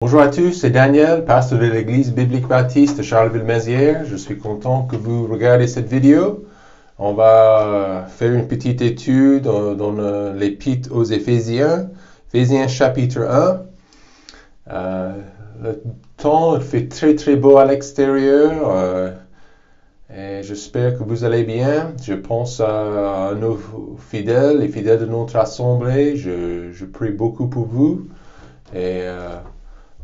Bonjour à tous, c'est Daniel, pasteur de l'église biblique baptiste de Charleville-Mézières. Je suis content que vous regardez cette vidéo. On va faire une petite étude dans l'épître aux Éphésiens, Éphésiens chapitre 1. Le temps fait très beau à l'extérieur et j'espère que vous allez bien. Je pense à nos fidèles, les fidèles de notre assemblée. Je prie beaucoup pour vous et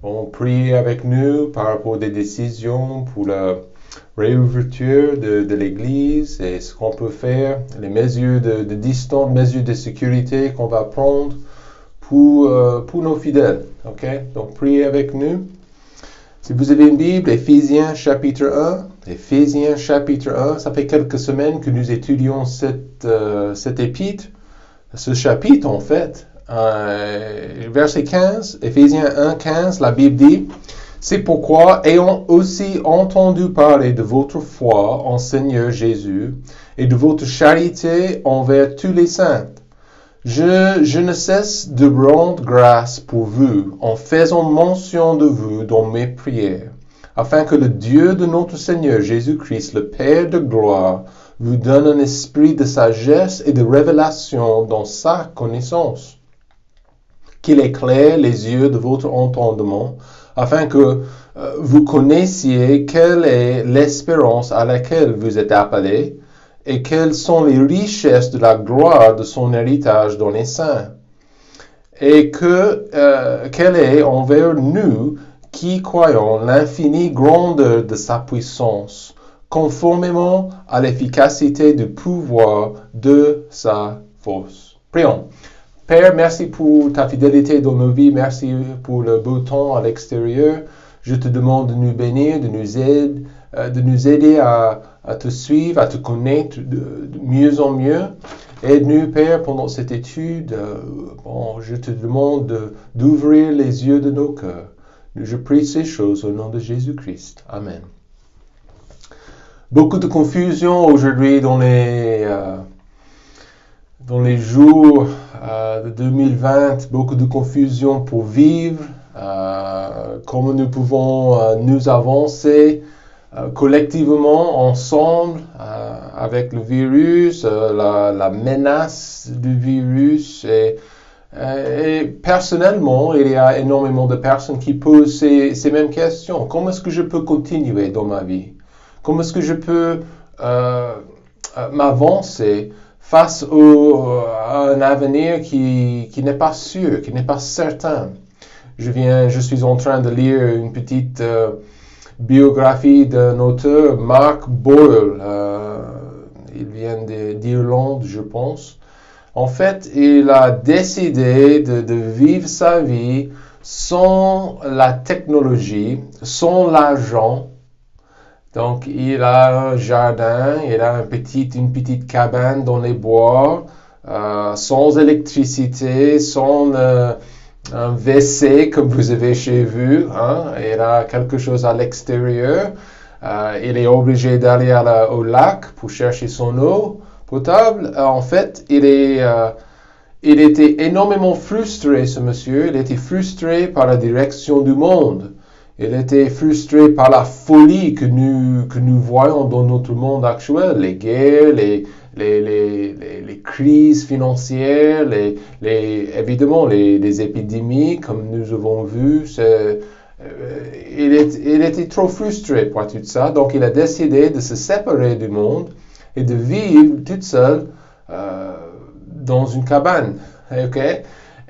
on prie avec nous par rapport des décisions pour la réouverture de l'Église et ce qu'on peut faire, les mesures de distance, mesures de sécurité qu'on va prendre pour nos fidèles. Okay? Donc, priez avec nous. Si vous avez une Bible, Éphésiens chapitre 1. Éphésiens chapitre 1, ça fait quelques semaines que nous étudions cet épître, ce chapitre en fait. Verset 15, Éphésiens 1, 15, la Bible dit « C'est pourquoi, ayant aussi entendu parler de votre foi en Seigneur Jésus et de votre charité envers tous les saints, je ne cesse de rendre grâce pour vous en faisant mention de vous dans mes prières, afin que le Dieu de notre Seigneur Jésus-Christ, le Père de gloire, vous donne un esprit de sagesse et de révélation dans sa connaissance. Qu'il éclaire les yeux de votre entendement, afin que vous connaissiez quelle est l'espérance à laquelle vous êtes appelés, et quelles sont les richesses de la gloire de son héritage dans les saints, et quelle est envers nous qui croyons l'infinie grandeur de sa puissance, conformément à l'efficacité du pouvoir de sa force. Prions. Père, merci pour ta fidélité dans nos vies, merci pour le beau temps à l'extérieur. Je te demande de nous bénir, de nous aider à te suivre, à te connaître de mieux en mieux. Aide-nous, Père, pendant cette étude. Je te demande d'ouvrir les yeux de nos cœurs. Je prie ces choses au nom de Jésus-Christ. Amen. Beaucoup de confusion aujourd'hui dans les jours de 2020, beaucoup de confusion pour vivre, comment nous pouvons nous avancer collectivement, ensemble, avec le virus, la menace du virus. Et personnellement, il y a énormément de personnes qui posent ces mêmes questions. Comment est-ce que je peux continuer dans ma vie? Comment est-ce que je peux m'avancer face à un avenir qui n'est pas sûr, qui n'est pas certain? Je suis en train de lire une petite biographie d'un auteur, Mark Boyle. Il vient d'Irlande, je pense. En fait, il a décidé de vivre sa vie sans la technologie, sans l'argent. Donc, il a un jardin, il a une petite cabane dans les bois, sans électricité, sans un WC comme vous avez chez vous. Il a quelque chose à l'extérieur. Il est obligé d'aller au lac pour chercher son eau potable. En fait, il était énormément frustré, ce monsieur. Il était frustré par la direction du monde. Il était frustré par la folie que nous voyons dans notre monde actuel, les guerres, les crises financières, évidemment les épidémies comme nous avons vu. Il était trop frustré par tout ça, donc il a décidé de se séparer du monde et de vivre tout seul dans une cabane. Okay?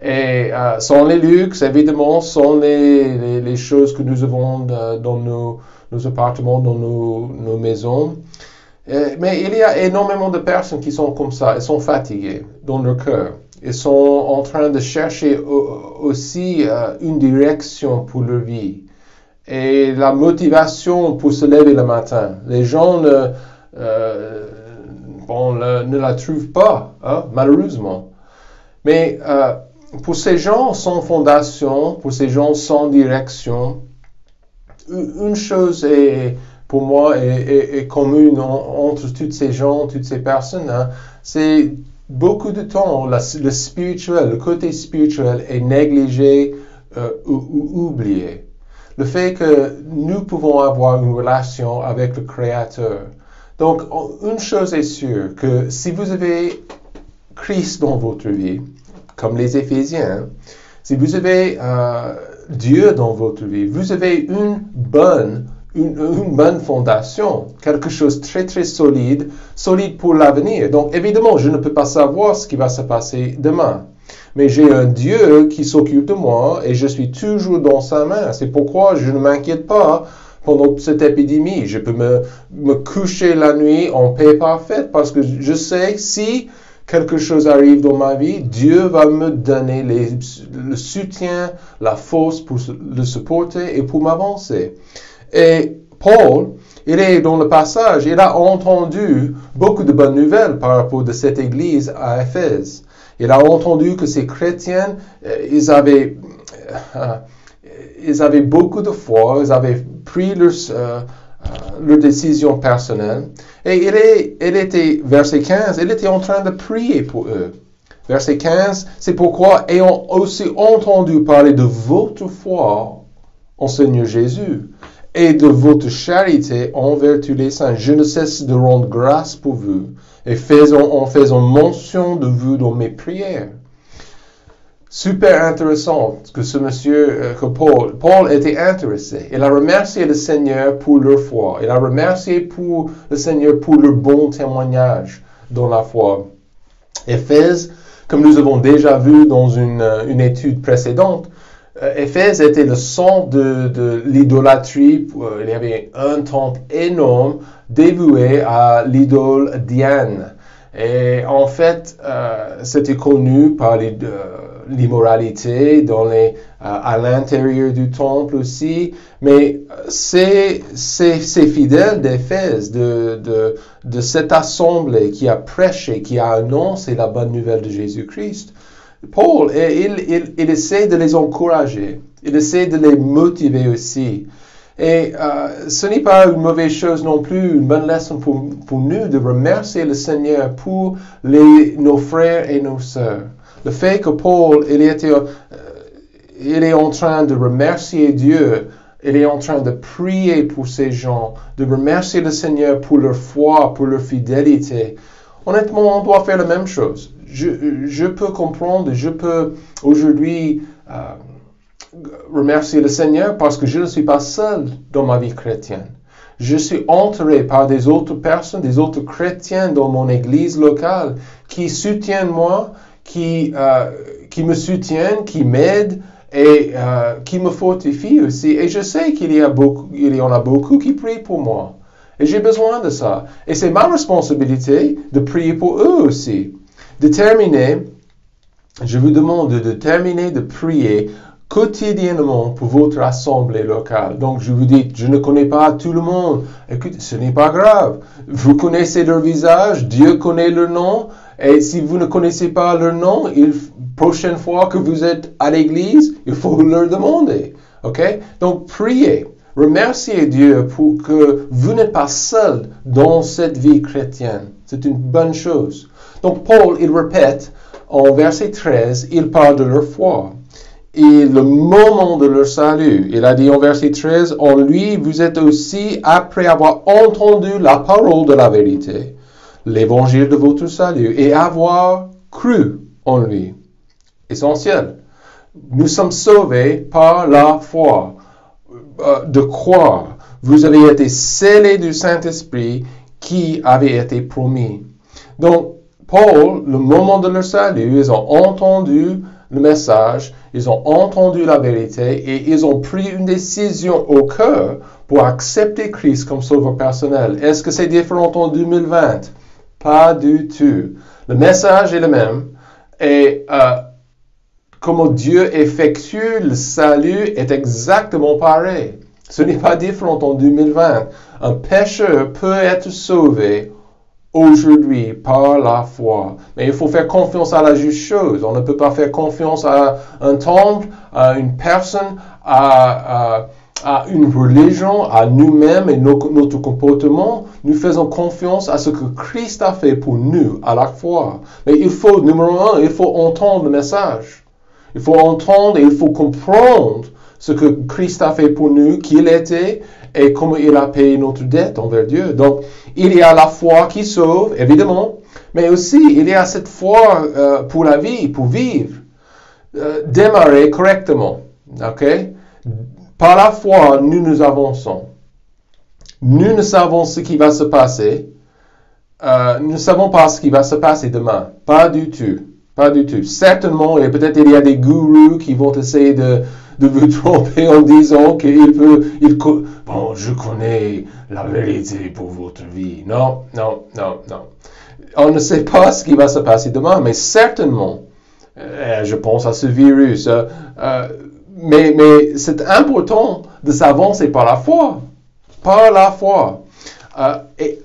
Et sans les luxes, évidemment, sans les choses que nous avons dans nos appartements, dans nos maisons. Mais il y a énormément de personnes qui sont comme ça, elles sont fatiguées dans leur cœur. Ils sont en train de chercher aussi une direction pour leur vie. Et la motivation pour se lever le matin. Les gens ne la trouvent pas, malheureusement. Mais pour ces gens sans fondation, pour ces gens sans direction, une chose pour moi est commune entre toutes ces gens, toutes ces personnes, c'est beaucoup de temps le spirituel, le côté spirituel est négligé ou oublié. Le fait que nous pouvons avoir une relation avec le Créateur. Donc, une chose est sûre, que si vous avez Christ dans votre vie, comme les Éphésiens, si vous avez Dieu dans votre vie, vous avez une bonne fondation, quelque chose de très très solide pour l'avenir. Donc évidemment, je ne peux pas savoir ce qui va se passer demain. Mais j'ai un Dieu qui s'occupe de moi et je suis toujours dans sa main. C'est pourquoi je ne m'inquiète pas pendant cette épidémie. Je peux me coucher la nuit en paix parfaite parce que je sais si quelque chose arrive dans ma vie, Dieu va me donner le soutien, la force pour le supporter et pour m'avancer. Et Paul, il est dans le passage, il a entendu beaucoup de bonnes nouvelles par rapport de cette église à Éphèse. Il a entendu que ces chrétiens, ils avaient beaucoup de foi, ils avaient pris leur décision personnelle. Et il était, verset 15, il était en train de prier pour eux. Verset 15, c'est pourquoi, ayant aussi entendu parler de votre foi en Seigneur Jésus et de votre charité envers tous les saints, je ne cesse de rendre grâce pour vous et en faisant mention de vous dans mes prières. Super intéressant que ce monsieur, que Paul était intéressé. Il a remercié le Seigneur pour leur foi. Il a remercié le Seigneur pour leur bon témoignage dans la foi. Éphèse, comme nous avons déjà vu dans une étude précédente, Éphèse était le centre de l'idolâtrie. Il y avait un temple énorme dévoué à l'idole Diane. Et en fait, c'était connu par l'immoralité à l'intérieur du temple aussi. Mais ces fidèles d'Éphèse, de cette assemblée qui a prêché, qui a annoncé la bonne nouvelle de Jésus-Christ, Paul, il essaie de les encourager, il essaie de les motiver aussi. Et ce n'est pas une mauvaise chose non plus, une bonne leçon pour nous de remercier le Seigneur pour nos frères et nos sœurs. Le fait que Paul, il est en train de remercier Dieu, il est en train de prier pour ces gens, de remercier le Seigneur pour leur foi, pour leur fidélité. Honnêtement, on doit faire la même chose. Je peux comprendre, je peux aujourd'hui remercier le Seigneur parce que je ne suis pas seul dans ma vie chrétienne. Je suis entouré par des autres personnes, des autres chrétiens dans mon église locale qui soutiennent moi, qui me soutiennent, qui m'aident et qui me fortifient aussi. Et je sais qu'il y en a beaucoup qui prient pour moi. Et j'ai besoin de ça. Et c'est ma responsabilité de prier pour eux aussi. Je vous demande de terminer de prier quotidiennement pour votre assemblée locale. Donc, je vous dis, je ne connais pas tout le monde. Écoutez, ce n'est pas grave. Vous connaissez leur visage, Dieu connaît leur nom. Et si vous ne connaissez pas leur nom, prochaine fois que vous êtes à l'église, il faut leur demander. OK? Donc, priez. Remerciez Dieu pour que vous n'êtes pas seul dans cette vie chrétienne. C'est une bonne chose. Donc, Paul, il répète, en verset 13, il parle de leur foi. Et le moment de leur salut, il a dit en verset 13, en lui, vous êtes aussi, après avoir entendu la parole de la vérité, l'évangile de votre salut, et avoir cru en lui. Essentiel. Nous sommes sauvés par la foi, de croire. Vous avez été scellés du Saint-Esprit qui avait été promis. Donc, Paul, le moment de leur salut, ils ont entendu le message, ils ont entendu la vérité et ils ont pris une décision au cœur pour accepter Christ comme sauveur personnel. Est-ce que c'est différent en 2020? Pas du tout. Le message est le même et comment Dieu effectue le salut est exactement pareil. Ce n'est pas différent en 2020. Un pécheur peut être sauvé aujourd'hui par la foi. Mais il faut faire confiance à la juste chose. On ne peut pas faire confiance à un temple, à une personne, à une religion, à nous-mêmes et notre comportement. Nous faisons confiance à ce que Christ a fait pour nous à la foi. Mais numéro un, il faut entendre le message. Il faut entendre et il faut comprendre ce que Christ a fait pour nous, qui il était et comment il a payé notre dette envers Dieu. Donc, il y a la foi qui sauve, évidemment, mais aussi il y a cette foi pour la vie, pour vivre, démarrer correctement. Ok? Par la foi, nous avançons. Nous ne savons ce qui va se passer. Nous ne savons pas ce qui va se passer demain. Pas du tout. Pas du tout. Certainement, et peut-être il y a des gourous qui vont essayer de vous tromper en disant bon, je connais la vérité pour votre vie. Non. On ne sait pas ce qui va se passer demain, mais certainement, je pense à ce virus, mais c'est important de s'avancer par la foi. Par la foi. Et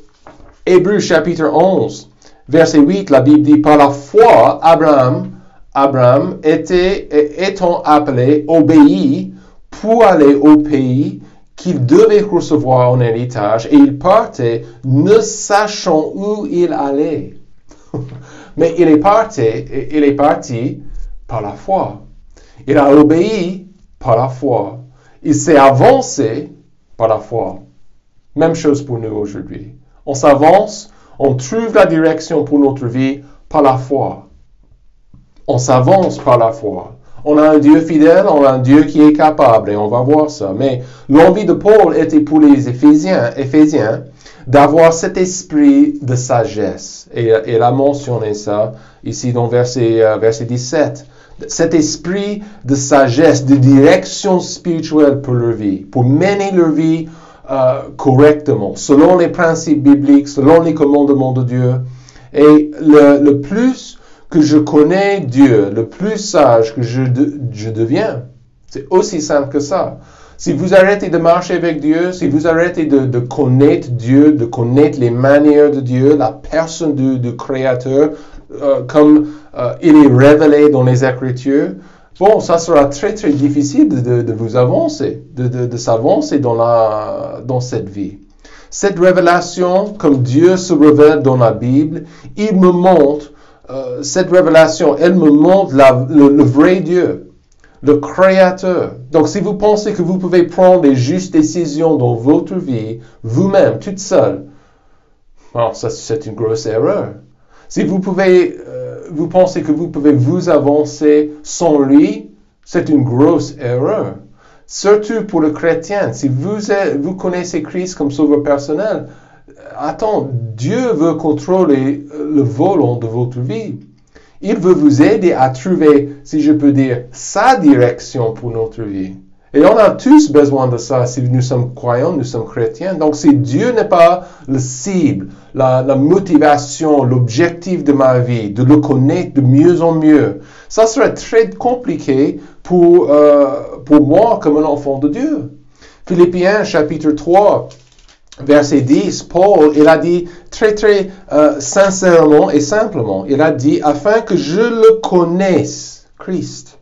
Hébreux chapitre 11, verset 8, la Bible dit, par la foi, Abraham étant appelé, obéit pour aller au pays qu'il devait recevoir en héritage, et il partait ne sachant où il allait. Mais il est parti par la foi. Il a obéi par la foi. Il s'est avancé par la foi. Même chose pour nous aujourd'hui. On s'avance, on trouve la direction pour notre vie par la foi. On s'avance par la foi. On a un Dieu fidèle, on a un Dieu qui est capable, et on va voir ça. Mais l'envie de Paul était pour les Éphésiens d'avoir cet esprit de sagesse. Et il a mentionné ça ici dans verset 17. Cet esprit de sagesse, de direction spirituelle pour leur vie, pour mener leur vie correctement, selon les principes bibliques, selon les commandements de Dieu. Et le plus que je connais Dieu, le plus sage que je deviens. C'est aussi simple que ça. Si vous arrêtez de marcher avec Dieu, si vous arrêtez de connaître Dieu, de connaître les manières de Dieu, la personne du Créateur, comme il est révélé dans les Écritures, bon, ça sera très très difficile de vous avancer, de s'avancer dans cette vie. Cette révélation, comme Dieu se révèle dans la Bible, il me montre, cette révélation, elle me montre le vrai Dieu, le Créateur. Donc, si vous pensez que vous pouvez prendre les justes décisions dans votre vie, vous-même, toute seule, bon, ça c'est une grosse erreur. Si vous pensez que vous pouvez vous avancer sans lui, c'est une grosse erreur. Surtout pour le chrétien, si vous connaissez Christ comme sauveur personnel, Dieu veut contrôler le volant de votre vie. Il veut vous aider à trouver, si je peux dire, sa direction pour notre vie. Et on a tous besoin de ça si nous sommes croyants, nous sommes chrétiens. Donc si Dieu n'est pas le cible, la motivation, l'objectif de ma vie, de le connaître de mieux en mieux, ça serait très compliqué pour moi comme un enfant de Dieu. Philippiens chapitre 3, verset 10, Paul, il a dit très très sincèrement et simplement, il a dit, afin que je le connaisse, Christ,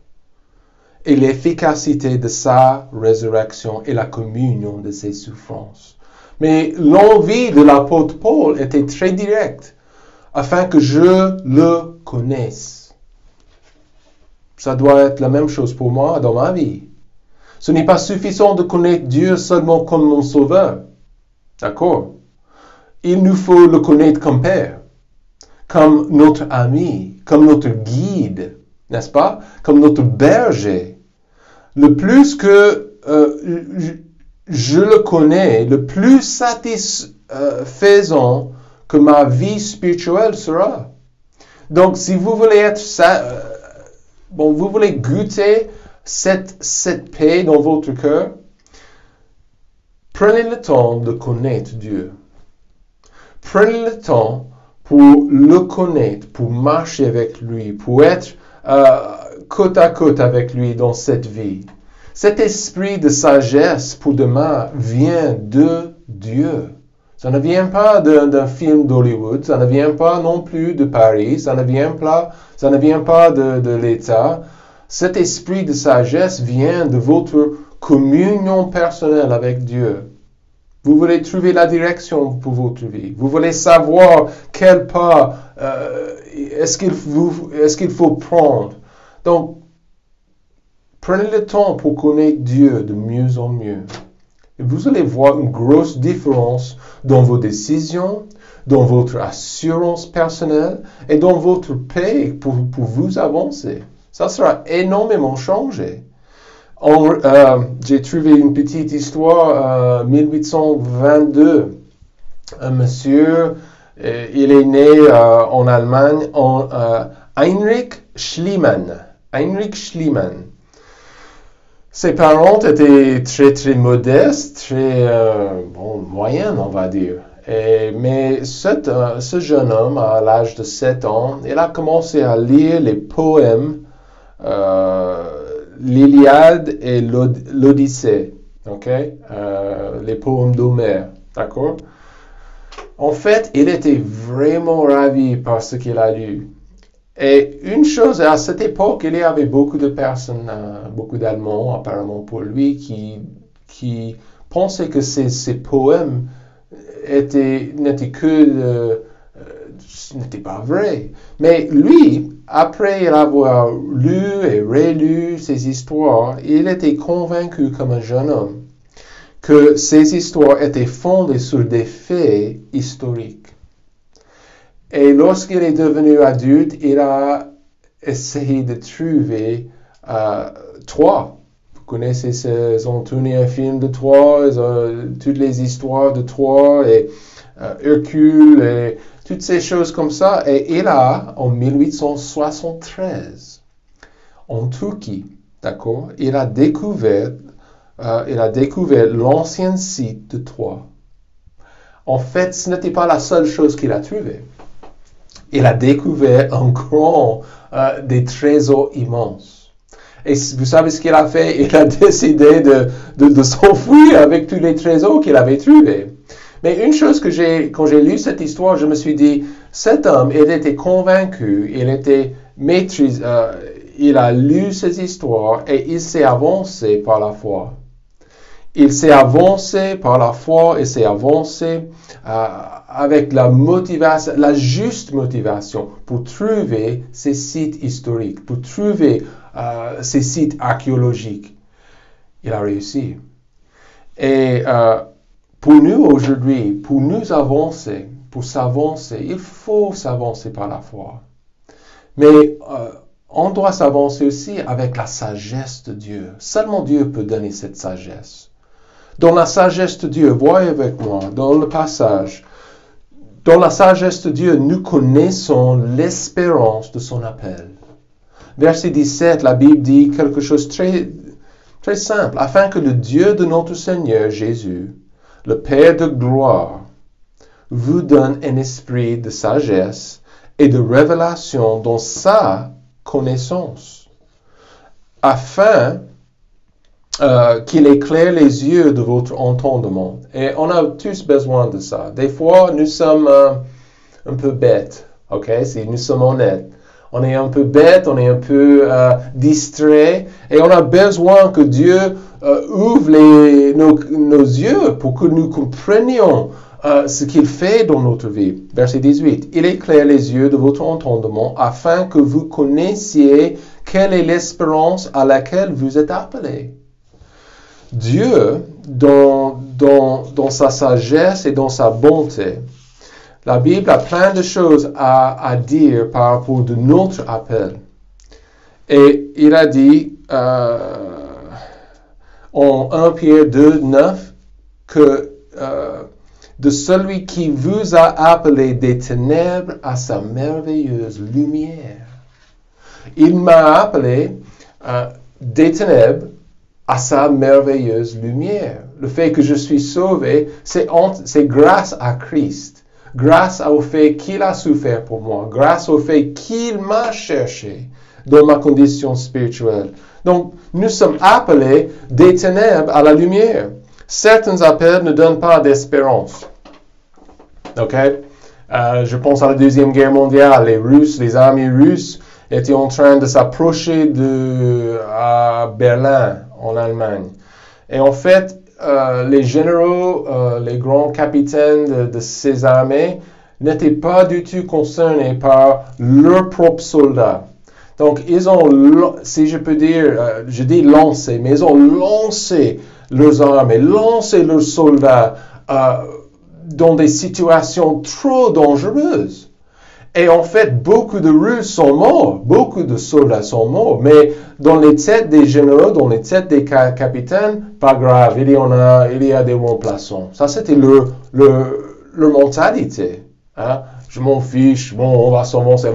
et l'efficacité de sa résurrection et la communion de ses souffrances. Mais l'envie de l'apôtre Paul était très directe, afin que je le connaisse. Ça doit être la même chose pour moi dans ma vie. Ce n'est pas suffisant de connaître Dieu seulement comme mon sauveur. D'accord? Il nous faut le connaître comme Père, comme notre ami, comme notre guide, n'est-ce pas? Comme notre berger. Le plus que je le connais, le plus satisfaisant que ma vie spirituelle sera. Donc, si vous voulez vous voulez goûter cette paix dans votre cœur, prenez le temps de connaître Dieu. Prenez le temps pour le connaître, pour marcher avec lui, pour être côte à côte avec lui dans cette vie. Cet esprit de sagesse pour demain vient de Dieu. Ça ne vient pas d'un film d'Hollywood, ça ne vient pas non plus de Paris, ça ne vient pas de l'État. Cet esprit de sagesse vient de votre communion personnelle avec Dieu. Vous voulez trouver la direction pour votre vie. Vous voulez savoir quel pas est-ce qu'il faut prendre. Donc, Prenez le temps pour connaître Dieu de mieux en mieux. Et vous allez voir une grosse différence dans vos décisions, dans votre assurance personnelle et dans votre paix pour vous avancer. Ça sera énormément changé. J'ai trouvé une petite histoire, 1822. Un monsieur, il est né en Allemagne, Heinrich Schliemann. Heinrich Schliemann. Ses parents étaient très très modestes, très moyens, on va dire. Mais ce jeune homme, à l'âge de 7 ans, il a commencé à lire les poèmes, l'Iliade et l'Odyssée, les poèmes d'Homère, d'accord? En fait, il était vraiment ravi par ce qu'il a lu. Et une chose, à cette époque, il y avait beaucoup de personnes, beaucoup d'Allemands apparemment pour lui, qui pensaient que ces poèmes n'étaient pas vrais. Mais lui, après avoir lu et relu ces histoires, il était convaincu comme un jeune homme que ces histoires étaient fondées sur des faits historiques. Et lorsqu'il est devenu adulte, il a essayé de trouver Troie. Vous connaissez, ils ont tourné un film de Troie, toutes les histoires de Troie et Hercule et toutes ces choses comme ça. Et il a, en 1873, en Turquie, d'accord, il a découvert l'ancien site de Troie. En fait, ce n'était pas la seule chose qu'il a trouvée. Il a découvert des trésors immenses. Et vous savez ce qu'il a fait? Il a décidé de s'enfuir avec tous les trésors qu'il avait trouvés. Mais une chose quand j'ai lu cette histoire, je me suis dit, cet homme, il était convaincu, il était maîtrisé, il a lu ces histoires et il s'est avancé par la foi. Il s'est avancé par la foi, il s'est avancé avec la motivation, la juste motivation pour trouver ces sites historiques, pour trouver ces sites archéologiques. Il a réussi. Et pour nous aujourd'hui, pour nous avancer, pour s'avancer, il faut s'avancer par la foi. Mais on doit s'avancer aussi avec la sagesse de Dieu. Seulement Dieu peut donner cette sagesse. Dans la sagesse de Dieu, voyez avec moi, dans le passage, dans la sagesse de Dieu, nous connaissons l'espérance de son appel. Verset 17, la Bible dit quelque chose de très, très simple. Afin que le Dieu de notre Seigneur Jésus, le Père de gloire, vous donne un esprit de sagesse et de révélation dans sa connaissance, afin qu'il éclaire les yeux de votre entendement. Et on a tous besoin de ça. Des fois, nous sommes un peu bêtes, si nous sommes honnêtes. On est un peu bêtes, on est un peu distraits, et on a besoin que Dieu ouvre nos yeux pour que nous comprenions ce qu'il fait dans notre vie. Verset 18. Il éclaire les yeux de votre entendement afin que vous connaissiez quelle est l'espérance à laquelle vous êtes appelés. Dieu, dans sa sagesse et dans sa bonté, la Bible a plein de choses à dire par rapport de notre appel. Et il a dit en 1 Pierre 2, 9 que de celui qui vous a appelé des ténèbres à sa merveilleuse lumière. Il m'a appelé des ténèbres à sa merveilleuse lumière. Le fait que je suis sauvé, c'est grâce à Christ, grâce au fait qu'il a souffert pour moi, grâce au fait qu'il m'a cherché dans ma condition spirituelle. Donc, nous sommes appelés des ténèbres à la lumière. Certains appels ne donnent pas d'espérance. Je pense à la Deuxième Guerre mondiale. Les armées russes étaient en train de s'approcher à Berlin, en Allemagne. Et en fait, les généraux, les grands capitaines de ces armées n'étaient pas du tout concernés par leurs propres soldats. Donc, ils ont, si je peux dire, je dis lancé, mais ils ont lancé leurs armes et lancé leurs soldats dans des situations trop dangereuses. Et en fait, beaucoup de Russes sont morts, beaucoup de soldats sont morts, mais dans les têtes des généraux, dans les têtes des capitaines, pas grave, il y a des remplaçants. Ça, c'était leur mentalité. Hein? Je m'en fiche, bon, on va s'avancer,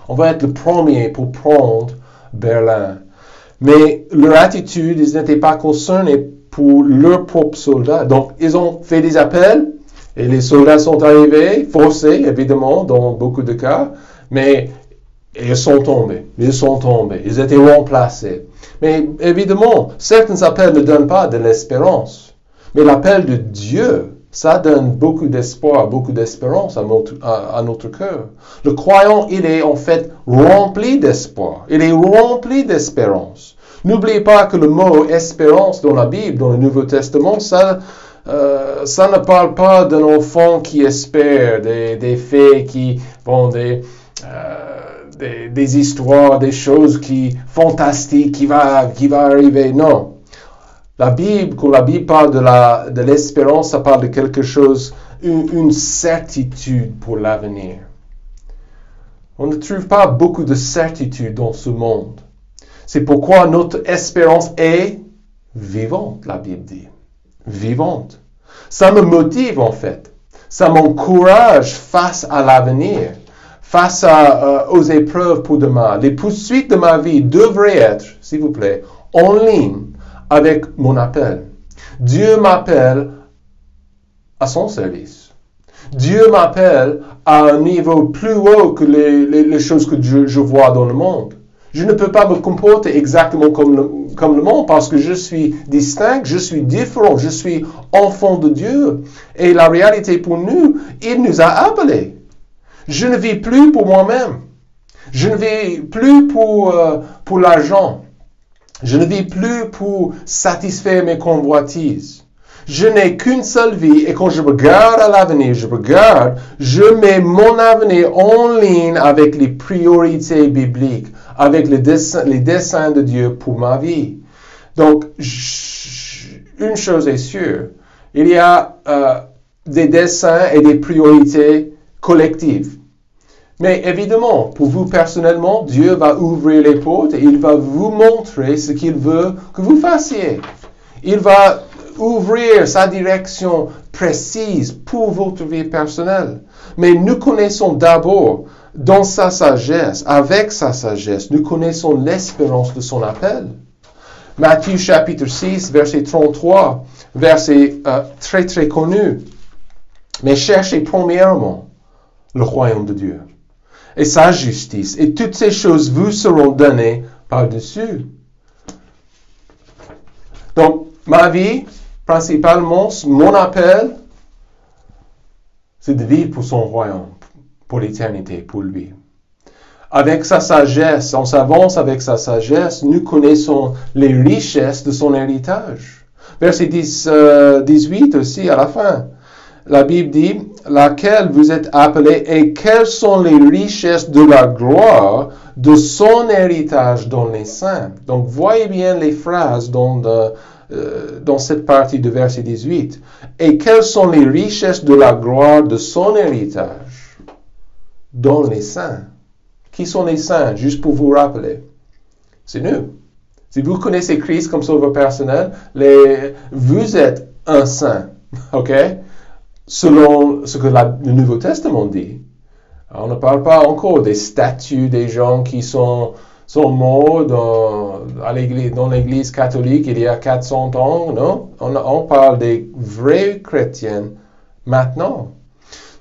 on va être le premier pour prendre Berlin. Mais leur attitude, ils n'étaient pas concernés pour leurs propres soldats. Donc, ils ont fait des appels, et les soldats sont arrivés, forcés, évidemment, dans beaucoup de cas, mais ils sont tombés, ils étaient remplacés. Mais évidemment, certains appels ne donnent pas de l'espérance, mais l'appel de Dieu, ça donne beaucoup d'espoir, beaucoup d'espérance à notre cœur. Le croyant, il est en fait rempli d'espoir. Il est rempli d'espérance. N'oubliez pas que le mot espérance dans la Bible, dans le Nouveau Testament, ça ne parle pas d'un enfant qui espère, des faits qui vont des histoires, des choses fantastiques qui va arriver. Non. Quand la Bible parle de l'espérance, ça parle de quelque chose, une certitude pour l'avenir. On ne trouve pas beaucoup de certitude dans ce monde. C'est pourquoi notre espérance est vivante, la Bible dit. Vivante. Ça me motive en fait. Ça m'encourage face à l'avenir, face aux épreuves pour demain. Les poursuites de ma vie devraient être, s'il vous plaît, en ligne avec mon appel. Dieu m'appelle à son service. Dieu m'appelle à un niveau plus haut que les choses que je vois dans le monde. Je ne peux pas me comporter exactement comme le monde parce que je suis distinct, je suis différent, je suis enfant de Dieu. Et la réalité pour nous, il nous a appelés. Je ne vis plus pour moi-même. Je ne vis plus pour l'argent. Je ne vis plus pour satisfaire mes convoitises. Je n'ai qu'une seule vie et quand je regarde à l'avenir, je mets mon avenir en ligne avec les priorités bibliques, avec les desseins de Dieu pour ma vie. Donc, une chose est sûre, il y a des desseins et des priorités collectives. Mais évidemment, pour vous personnellement, Dieu va ouvrir les portes et il va vous montrer ce qu'il veut que vous fassiez. Il va ouvrir sa direction précise pour votre vie personnelle. Mais nous connaissons d'abord, dans sa sagesse, avec sa sagesse, nous connaissons l'espérance de son appel. Matthieu chapitre 6, verset 33, verset très très connu. Mais cherchez premièrement le royaume de Dieu et sa justice, et toutes ces choses vous seront données par-dessus. Donc, ma vie, principalement, mon appel, c'est de vivre pour son royaume, pour l'éternité, pour lui. Avec sa sagesse, on s'avance avec sa sagesse, nous connaissons les richesses de son héritage. Verset 18 aussi, à la fin. La Bible dit, laquelle vous êtes appelés et quelles sont les richesses de la gloire de son héritage dans les saints. Donc, voyez bien les phrases dans cette partie de verset 18. Et quelles sont les richesses de la gloire de son héritage dans les saints. Qui sont les saints? Juste pour vous rappeler. C'est nous. Si vous connaissez Christ comme sauveur personnel, vous êtes un saint. OK? Selon ce que le Nouveau Testament dit. On ne parle pas encore des statues des gens qui sont morts dans l'Église catholique il y a 400 ans, non? On parle des vrais chrétiens maintenant.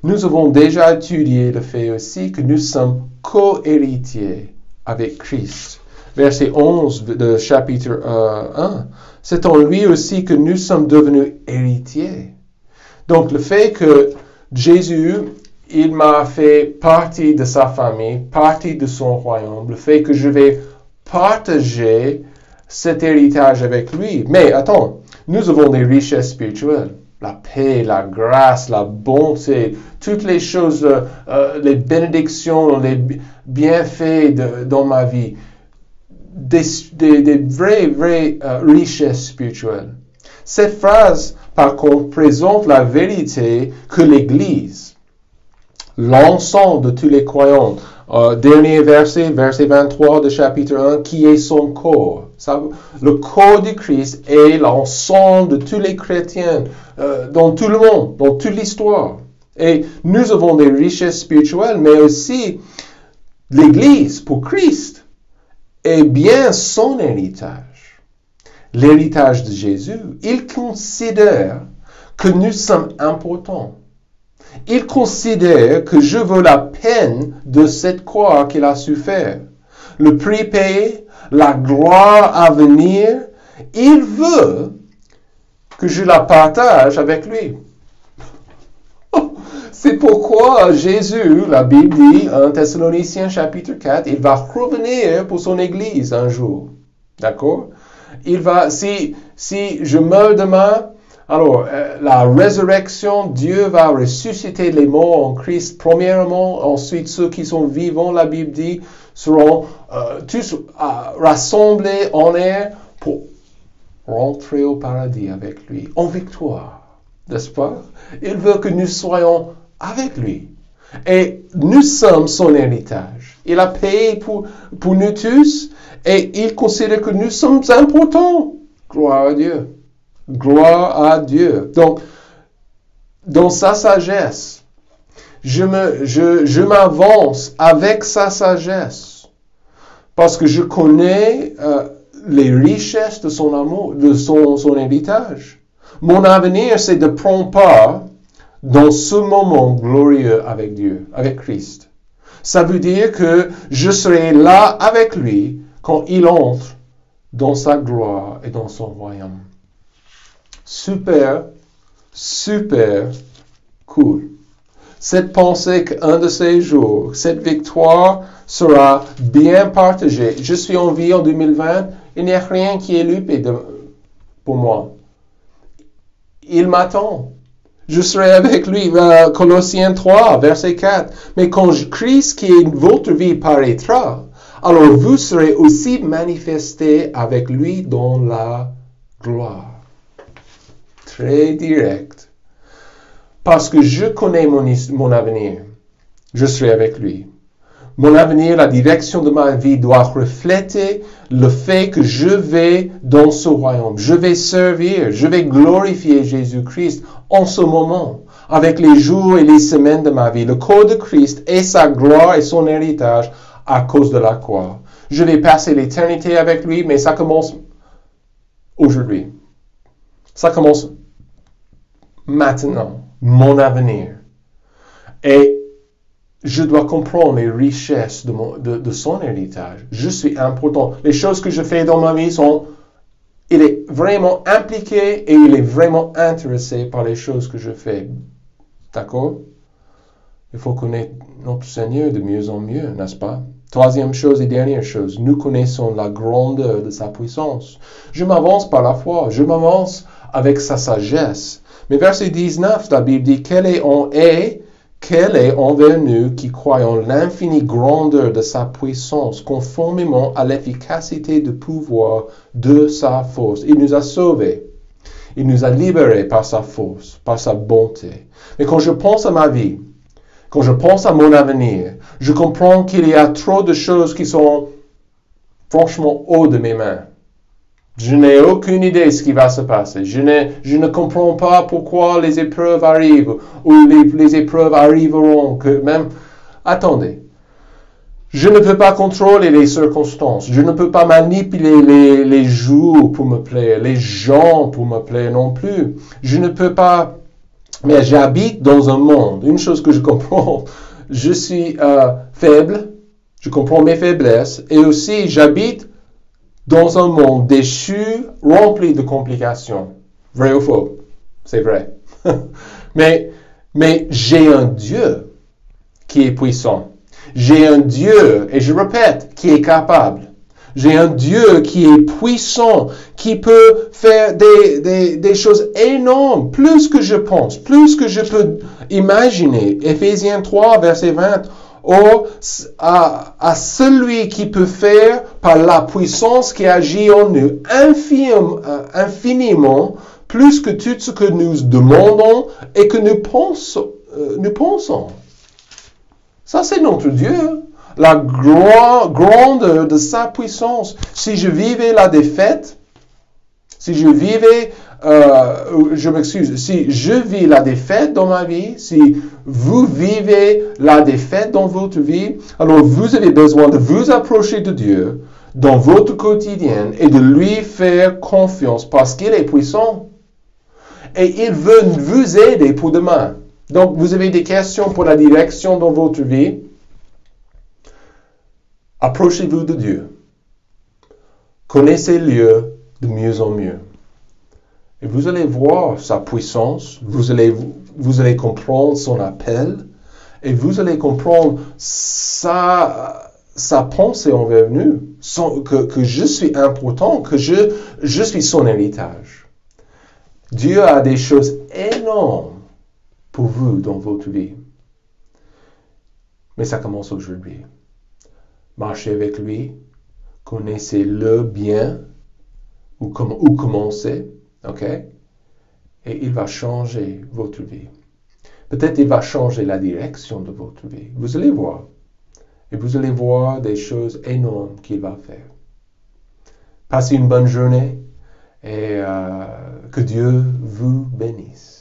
Nous avons déjà étudié le fait aussi que nous sommes co-héritiers avec Christ. Verset 11 de chapitre 1. C'est en lui aussi que nous sommes devenus héritiers. Donc, le fait que Jésus, il m'a fait partie de sa famille, partie de son royaume, le fait que je vais partager cet héritage avec lui. Mais, attends, nous avons des richesses spirituelles. la paix, la grâce, la bonté, toutes les choses, les bénédictions, les bienfaits dans ma vie, des vraies richesses spirituelles. Cette phrase, par contre, présente la vérité que l'Église, l'ensemble de tous les croyants, dernier verset 23 de chapitre 1, qui est son corps. Le corps du Christ est l'ensemble de tous les chrétiens dans tout le monde, dans toute l'histoire. Et nous avons des richesses spirituelles, mais aussi l'Église pour Christ est bien son héritage. L'héritage de Jésus. Il considère que nous sommes importants. Il considère que je veux la peine de cette croix qu'il a souffert. Le prix payé, la gloire à venir, il veut que je la partage avec lui. C'est pourquoi Jésus, la Bible dit, 1 Thessaloniciens chapitre 4, il va revenir pour son Église un jour. D'accord? Il va, si je meurs demain, alors la résurrection, Dieu va ressusciter les morts en Christ premièrement, ensuite ceux qui sont vivants, la Bible dit, seront tous rassemblés en air pour rentrer au paradis avec lui, en victoire, n'est-ce pas? Il veut que nous soyons avec lui. Et nous sommes son héritage. Il a payé pour nous tous et il considère que nous sommes importants. Gloire à Dieu. Gloire à Dieu. Donc, dans sa sagesse, je m'avance avec sa sagesse parce que je connais les richesses de son amour, de son héritage. Mon avenir, c'est de prendre part dans ce moment glorieux avec Dieu, avec Christ. Ça veut dire que je serai là avec lui quand il entre dans sa gloire et dans son royaume. Super, super cool. Cette pensée qu'un de ces jours, cette victoire sera bien partagée. Je suis en vie en 2020, il n'y a rien qui est loupé pour moi. Il m'attend. Je serai avec lui, Colossiens 3, verset 4. Mais quand Christ qui est votre vie paraîtra, alors vous serez aussi manifestés avec lui dans la gloire. Très direct. Parce que je connais mon avenir. Je serai avec lui. Mon avenir, la direction de ma vie doit refléter le fait que je vais dans ce royaume. Je vais servir, je vais glorifier Jésus-Christ en ce moment, avec les jours et les semaines de ma vie. Le corps de Christ est sa gloire et son héritage à cause de la croix. Je vais passer l'éternité avec lui, mais ça commence aujourd'hui. Ça commence maintenant, mon avenir. Et je dois comprendre les richesses de son héritage. Je suis important. Les choses que je fais dans ma vie il est vraiment impliqué et il est vraiment intéressé par les choses que je fais. D'accord? Il faut connaître notre Seigneur de mieux en mieux, n'est-ce pas? Troisième chose et dernière chose, nous connaissons la grandeur de sa puissance. Je m'avance par la foi, je m'avance avec sa sagesse. Mais verset 19, la Bible dit, quelle est envers nous qui croyons l'infinie grandeur de sa puissance, conformément à l'efficacité du pouvoir de sa force. Il nous a sauvés. Il nous a libérés par sa force, par sa bonté. Mais quand je pense à ma vie, quand je pense à mon avenir, je comprends qu'il y a trop de choses qui sont franchement hors de mes mains. Je n'ai aucune idée de ce qui va se passer. Je ne comprends pas pourquoi les épreuves arrivent ou les épreuves arriveront. Attendez. Je ne peux pas contrôler les circonstances. Je ne peux pas manipuler les jours pour me plaire, les gens pour me plaire non plus. Je ne peux pas... Mais j'habite dans un monde. Une chose que je comprends, je suis faible. Je comprends mes faiblesses. Et aussi, j'habite dans un monde déchu, rempli de complications. Vrai ou faux? C'est vrai. mais j'ai un Dieu qui est puissant. J'ai un Dieu, et je répète, qui est capable. J'ai un Dieu qui est puissant, qui peut faire des choses énormes, plus que je pense, plus que je peux imaginer. Éphésiens 3, verset 20. Or, à celui qui peut faire par la puissance qui agit en nous infiniment plus que tout ce que nous demandons et que nous pensons. Ça, c'est notre Dieu. La grande de sa puissance. Si je vivais la défaite, si je vivais, si je vis la défaite dans ma vie, si vous vivez la défaite dans votre vie, alors vous avez besoin de vous approcher de Dieu dans votre quotidien et de lui faire confiance parce qu'il est puissant. Et il veut vous aider pour demain. Donc, vous avez des questions pour la direction dans votre vie. Approchez-vous de Dieu. Connaissez-le de mieux en mieux. Et vous allez voir sa puissance, vous allez comprendre son appel, et vous allez comprendre sa pensée envers nous, que je suis important, que je suis son héritage. Dieu a des choses énormes pour vous dans votre vie. Mais ça commence aujourd'hui. Marchez avec lui, connaissez-le bien, ou commencez, ok? Et il va changer votre vie. Peut-être il va changer la direction de votre vie. Vous allez voir. Et vous allez voir des choses énormes qu'il va faire. Passez une bonne journée et que Dieu vous bénisse.